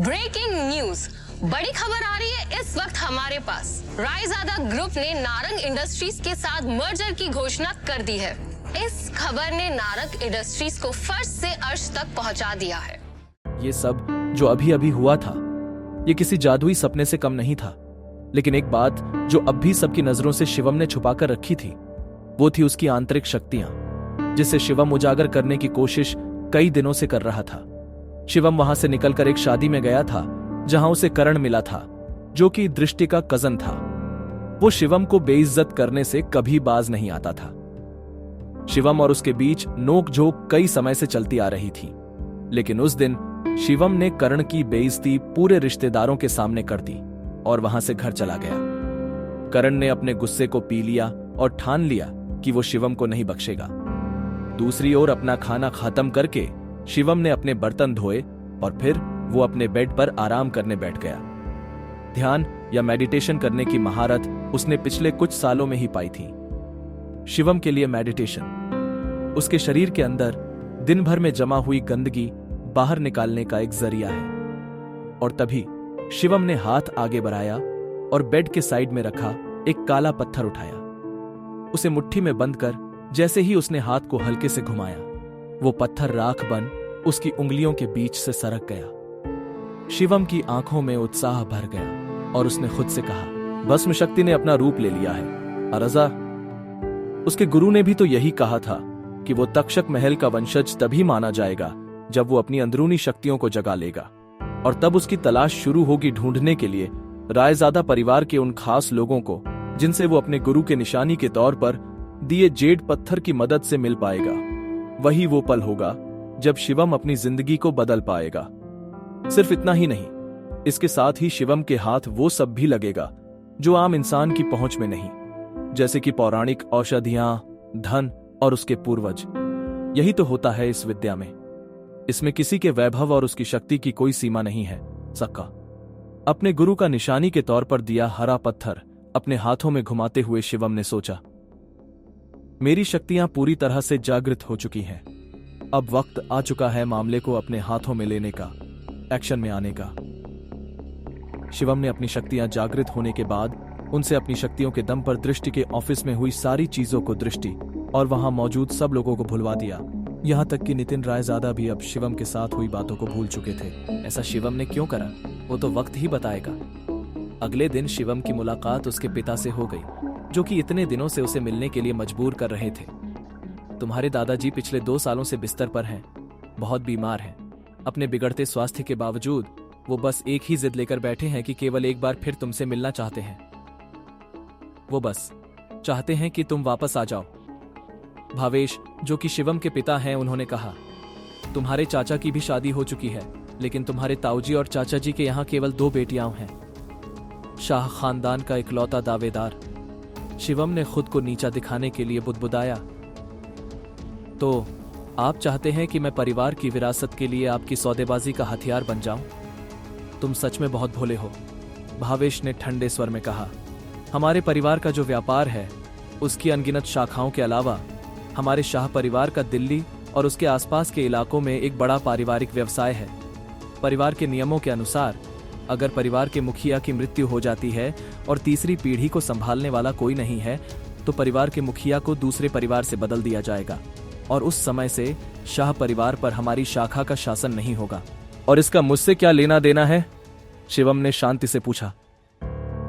Breaking news, बड़ी खबर आ रही है इस वक्त हमारे पास। रायजादा ग्रुप ने नारंग इंडस्ट्रीज के साथ मर्जर की घोषणा कर दी है। इस खबर ने नारंग इंडस्ट्रीज को फर्श से अर्श तक पहुंचा दिया है। ये सब जो अभी अभी हुआ था, ये किसी जादुई सपने से कम नहीं था। लेकिन एक बात जो अब भी सबकी नजरों से शिवम ने छुपाकर रखी थी, वो थी उसकी आंतरिक शक्तियां, जिसे शिवम उजागर करने की कोशिश कई दिनों से कर रहा था। शिवम वहां से निकलकर एक शादी में गया था, जहां उसे करण मिला था, जो कि दृष्टि का कजन था। वो शिवम को बेइज्जत करने से कभी बाज नहीं आता था। शिवम और उसके बीच नोक-झोंक कई समय से चलती आ रही थी, लेकिन उस दिन शिवम ने करण की बेइज्जती पूरे रिश्तेदारों के सामने कर दी और वहां से घर चला गया। करण ने अपने गुस्से को पी लिया और ठान लिया कि वो शिवम को नहीं बख्शेगा। दूसरी ओर अपना खाना खत्म करके शिवम ने अपने बर्तन धोए और फिर वो अपने बेड पर आराम करने बैठ गया। ध्यान या मेडिटेशन करने की महारत उसने पिछले कुछ सालों में ही पाई थी। शिवम के लिए मेडिटेशन उसके शरीर के अंदर दिन भर में जमा हुई गंदगी बाहर निकालने का एक जरिया है। और तभी शिवम ने हाथ आगे बढ़ाया और बेड के साइड में रखा एक काला पत्थर उठाया। उसे मुट्ठी में बंद कर जैसे ही उसने हाथ को हल्के से घुमाया, वो पत्थर राख बन उसकी उंगलियों के बीच से सरक गया। शिवम की आंखों में उत्साह भर गया और उसने खुद से कहा, भस्म शक्ति ने अपना रूप ले लिया है। अरजा, उसके गुरु ने भी तो यही कहा था कि वो तक्षक महल का वंशज तभी माना जाएगा जब वो अपनी अंदरूनी शक्तियों को जगा लेगा, और तब उसकी तलाश शुरू होगी ढूंढने के लिए रायजादा परिवार के उन खास लोगों को जिनसे वो अपने गुरु के निशानी के तौर पर दिए जेड पत्थर की मदद से मिल पाएगा। वही वो पल होगा जब शिवम अपनी जिंदगी को बदल पाएगा। सिर्फ इतना ही नहीं, इसके साथ ही शिवम के हाथ वो सब भी लगेगा जो आम इंसान की पहुंच में नहीं, जैसे कि पौराणिक औषधियां, धन और उसके पूर्वज। यही तो होता है इस विद्या में। इसमें किसी के वैभव और उसकी शक्ति की कोई सीमा नहीं है। सक्का अपने गुरु का निशानी के तौर पर दिया हरा पत्थर अपने हाथों में घुमाते हुए शिवम ने सोचा, मेरी शक्तियां पूरी तरह से जागृत हो चुकी हैं। अब वक्त आ चुका है मामले को अपने हाथों में लेने का, एक्शन में आने का। शिवम ने अपनी शक्तियां जागृत होने के बाद उनसे अपनी शक्तियों के दम पर दृष्टि के ऑफिस में हुई सारी चीजों को दृष्टि और वहां मौजूद सब लोगों को भुलवा दिया। यहां तक कि नितिन रायजादा भी अब शिवम के साथ हुई बातों को भूल चुके थे। ऐसा शिवम ने क्यों करा, वो तो वक्त ही बताएगा। अगले दिन शिवम की मुलाकात उसके पिता से हो गई, जो कि इतने दिनों से उसे मिलने के लिए मजबूर कर रहे थे। तुम्हारे दादाजी पिछले 2 सालों से बिस्तर पर हैं, बहुत बीमार हैं। अपने बिगड़ते स्वास्थ्य के बावजूद वो बस एक ही जिद लेकर बैठे हैं कि केवल एक बार फिर तुमसे मिलना चाहते हैं। वो बस चाहते हैं कि तुम वापस आ जाओ। भावेश, जो कि शिवम के पिता हैं, उन्होंने कहा, तुम्हारे चाचा की भी शादी हो चुकी है, लेकिन तुम्हारे ताऊजी और चाचा जी के यहाँ केवल 2 बेटियां हैं। शाह खानदान का इकलौता दावेदार। शिवम ने खुद को नीचा दिखाने के लिए बुदबुदाया, तो आप चाहते हैं कि मैं परिवार की विरासत के लिए आपकी सौदेबाजी का हथियार बन जाऊं? तुम सच में बहुत भोले हो, भावेश ने ठंडे स्वर में कहा। हमारे परिवार का जो व्यापार है, उसकी अनगिनत शाखाओं के अलावा हमारे शाह परिवार का दिल्ली और उसके आसपास के इलाकों में एक बड़ा पारिवारिक व्यवसाय है। परिवार के नियमों के अनुसार अगर परिवार के मुखिया की मृत्यु हो जाती है और तीसरी पीढ़ी को संभालने वाला कोई नहीं है, तो परिवार के मुखिया को दूसरे परिवार से बदल दिया जाएगा और उस समय से शाह परिवार पर हमारी शाखा का शासन नहीं होगा। और इसका मुझसे क्या लेना देना है? शिवम ने शांति से पूछा।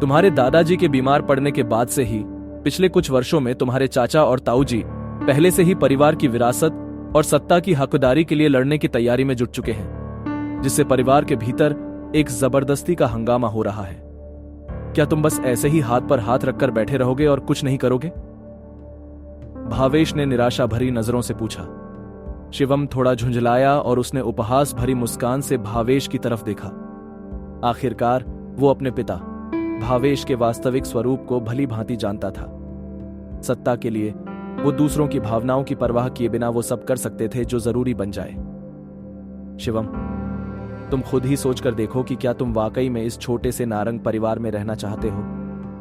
तुम्हारे दादाजी के बीमार पड़ने के बाद से ही पिछले कुछ वर्षों में तुम्हारे चाचा और ताऊजी पहले से ही परिवार की विरासत और सत्ता की हकदारी के लिए लड़ने की तैयारी में जुट चुके हैं, जिससे परिवार के भीतर एक जबरदस्ती का हंगामा हो रहा है। क्या तुम बस ऐसे ही हाथ पर हाथ रखकर बैठे रहोगे और कुछ नहीं करोगे? भावेश ने निराशा भरी नजरों से पूछा। शिवम थोड़ा झुंझलाया और उसने उपहास भरी मुस्कान से भावेश की तरफ देखा। आखिरकार वो अपने पिता भावेश के वास्तविक स्वरूप को भली भांति जानता था। सत्ता के लिए वो दूसरों की भावनाओं की परवाह किए बिना वो सब कर सकते थे जो जरूरी बन जाए। शिवम, तुम खुद ही सोचकर देखो कि क्या तुम वाकई में इस छोटे से नारंग परिवार में रहना चाहते हो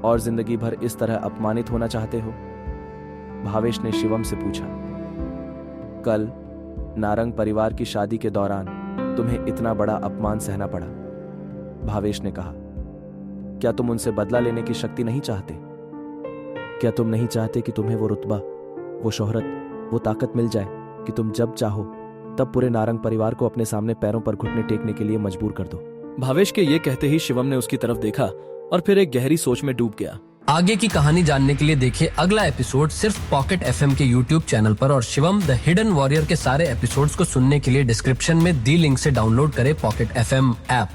और जिंदगी भर इस तरह अपमानित होना चाहते हो? भावेश ने शिवम से पूछा। कल नारंग परिवार की शादी के दौरान तुम्हें इतना बड़ा अपमान सहना पड़ा। भावेश ने कहा। क्या तुम उनसे बदला लेने की शक्ति नहीं चाहते? क्या तुम नहीं चाहते कि तुम्हें वो रुतबा, वो शोहरत, वो ताकत मिल जाए कि तुम जब चाहो तब पूरे नारंग परिवार को अपने सामने पैरों पर घुटने टेकने के लिए मजबूर कर दो? भावेश के ये कहते ही शिवम ने उसकी तरफ देखा और फिर एक गहरी सोच में डूब गया। आगे की कहानी जानने के लिए देखिए अगला एपिसोड सिर्फ पॉकेट एफएम के YouTube चैनल पर, और शिवम द हिडन वॉरियर के सारे एपिसोड्स को सुनने के लिए डिस्क्रिप्शन में दी लिंक से डाउनलोड करें पॉकेट एफएम ऐप।